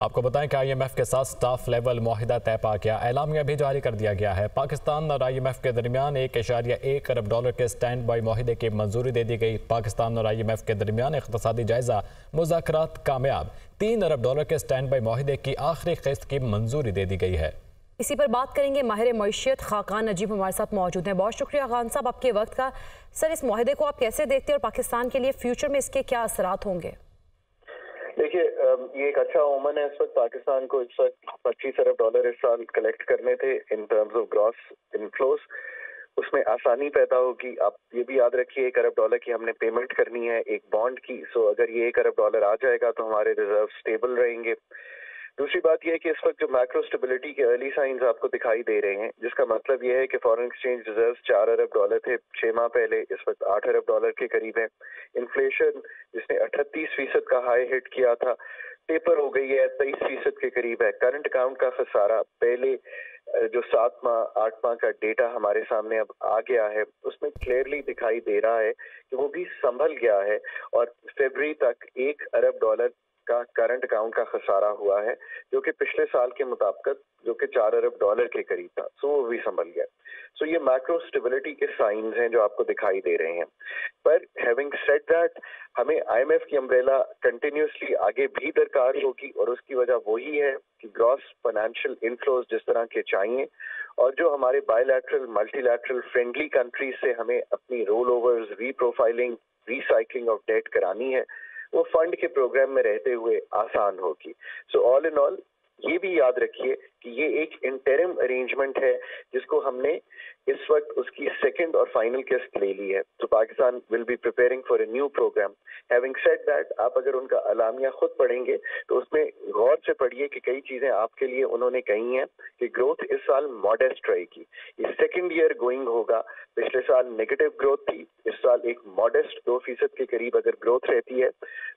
आपको बताएं कि IMF के साथ स्टाफ लेवल मुआहिदा तय पा गया। एलामिया भी जारी कर दिया गया है। पाकिस्तान और IMF के दरमियान $1.1 अरब के स्टैंड बाई मुआहिदे की मंजूरी दे दी गई। पाकिस्तान और IMF के दरमियान इक़्तिसादी जायजा मुज़ाकरात कामयाब। $3 अरब के स्टैंड बाई मुआहिदे की आखिरी किस्त की मंजूरी दे दी गई है। इसी पर बात करेंगे। माहिर मईशियत खाकान नजीब हमारे साथ मौजूद हैं। बहुत शुक्रिया खान साहब आपके वक्त का। सर, इस मुआहिदे को आप कैसे देखते हैं और पाकिस्तान के लिए फ्यूचर में इसके क्या असरात होंगे? देखिए, ये एक अच्छा ओमन है। इस वक्त पाकिस्तान को इस वक्त $25 अरब इस साल कलेक्ट करने थे in terms of gross inflows. उसमें आसानी पैदा होगी। आप ये भी याद रखिए, $1 अरब की हमने पेमेंट करनी है एक बॉन्ड की। सो अगर ये $1 अरब आ जाएगा तो हमारे रिजर्व स्टेबल रहेंगे। दूसरी बात यह है कि इस वक्त जो मैक्रो स्टेबिलिटी के अर्ली साइंस आपको दिखाई दे रहे हैं, जिसका मतलब यह है कि फॉरेन एक्सचेंज रिजर्व $4 अरब थे 6 माह पहले, इस वक्त $8 अरब के करीब है। इन्फ्लेशन जिसने 38% का हाई हिट किया था, टेपर हो गई है, 23% के करीब है। करंट अकाउंट का खसारा पहले जो 7 माह 8 माह का डेटा हमारे सामने अब आ गया है, उसमें क्लियरली दिखाई दे रहा है कि वो भी संभल गया है और फरवरी तक $1 अरब का करंट अकाउंट का खसारा हुआ है, जो कि पिछले साल के मुताबिक जो कि $4 अरब के करीब था। सो वो भी संभल गया। सो ये मैक्रो स्टेबिलिटी के साइंस हैं जो आपको दिखाई दे रहे हैं। पर हैविंग सेड दैट, हमें IMF की अम्ब्रेला कंटिन्यूसली आगे भी दरकार होगी और उसकी वजह वही है कि ग्रॉस फाइनेंशियल इनफ्लोज जिस तरह के चाहिए और जो हमारे बायलैटरल मल्टीलैटरल फ्रेंडली कंट्रीज से हमें अपनी roll overs, reprofiling, recycling of debt करानी है, वो फंड के प्रोग्राम में रहते हुए आसान होगी। सो ऑल इन ऑल ये भी याद रखिए कि ये एक इंटरिम अरेंजमेंट है जिसको हमने इस वक्त उसकी सेकंड और फाइनल किस्त ले ली है। तो Pakistan will be preparing for a new programme. Having said that, आप अगर उनका अलामिया खुद पढ़ेंगे तो उसमें गौर से पढ़िए कि कई चीजें आपके लिए उन्होंने कही हैं कि ग्रोथ इस साल मॉडेस्ट रहेगी। ये सेकंड ईयर गोइंग होगा। पिछले साल नेगेटिव ग्रोथ थी, इस साल एक मॉडेस्ट 2% के करीब अगर ग्रोथ रहती है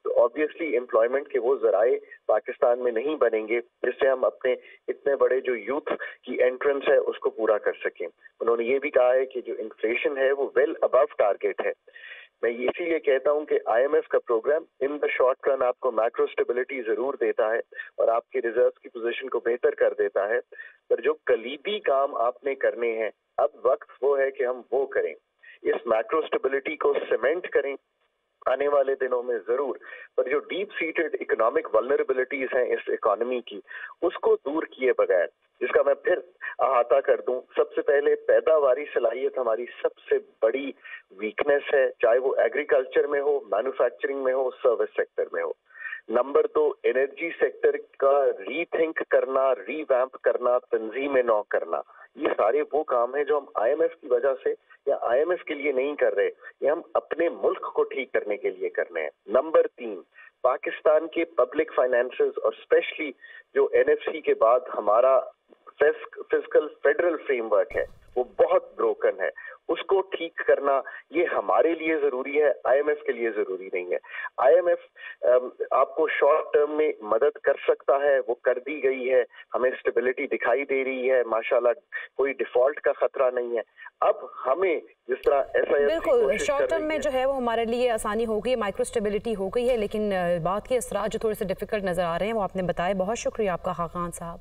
तो ऑब्वियसली एम्प्लॉयमेंट के वो जराए पाकिस्तान में नहीं बनेंगे जिससे हम अपने इतने बड़े जो यूथ की एंट्रेंस है उसको पूरा कर सकें। उन्होंने ये भी कहा है कि जो इन्फ्लेशन है वो वेल अबव टारगेट है। मैं इसीलिए कहता हूं कि IMF का programme in the short run आपको मैक्रो स्टेबिलिटी जरूर देता है और आपके रिजर्व की पोजीशन को बेहतर कर देता है, पर जो कलीदी काम आपने करने हैं अब वक्त वो है कि हम वो करें। इस मैक्रो स्टेबिलिटी को सीमेंट करें आने वाले दिनों में जरूर, पर जो डीप सीटेड इकोनॉमिक वल्नरेबिलिटीज हैं इस इकोनॉमी की, उसको दूर किए बगैर, जिसका मैं फिर अहाता कर दूं, सबसे पहले पैदावारी सलाहियत हमारी सबसे बड़ी वीकनेस है, चाहे वो एग्रीकल्चर में हो, मैन्युफैक्चरिंग में हो, सर्विस सेक्टर में हो। नंबर 2, एनर्जी सेक्टर का रीथिंक करना, रीवैम्प करना, तंजीम नौ करना। ये सारे वो काम है जो हम IMF की वजह से या IMF के लिए नहीं कर रहे, ये हम अपने मुल्क को ठीक करने के लिए करने हैं। नंबर 3, पाकिस्तान के पब्लिक फाइनेंसेस और स्पेशली जो NFC के बाद हमारा फिस्कल फेडरल फ्रेमवर्क है वो बहुत ब्रोकन है, उसको ठीक करना ये हमारे लिए जरूरी है, IMF के लिए जरूरी नहीं है। IMF आपको शॉर्ट टर्म में मदद कर सकता है, वो कर दी गई है, हमें स्टेबिलिटी दिखाई दे रही है, माशाल्लाह कोई डिफॉल्ट का खतरा नहीं है। अब हमें जिस तरह ऐसा बिल्कुल शॉर्ट टर्म में जो है वो हमारे लिए आसानी हो गई है, माइक्रो स्टेबिलिटी हो गई है, लेकिन बात के असरात जो थोड़े से डिफिकल्ट नजर आ रहे हैं वो आपने बताया। बहुत शुक्रिया आपका खाकान साहब।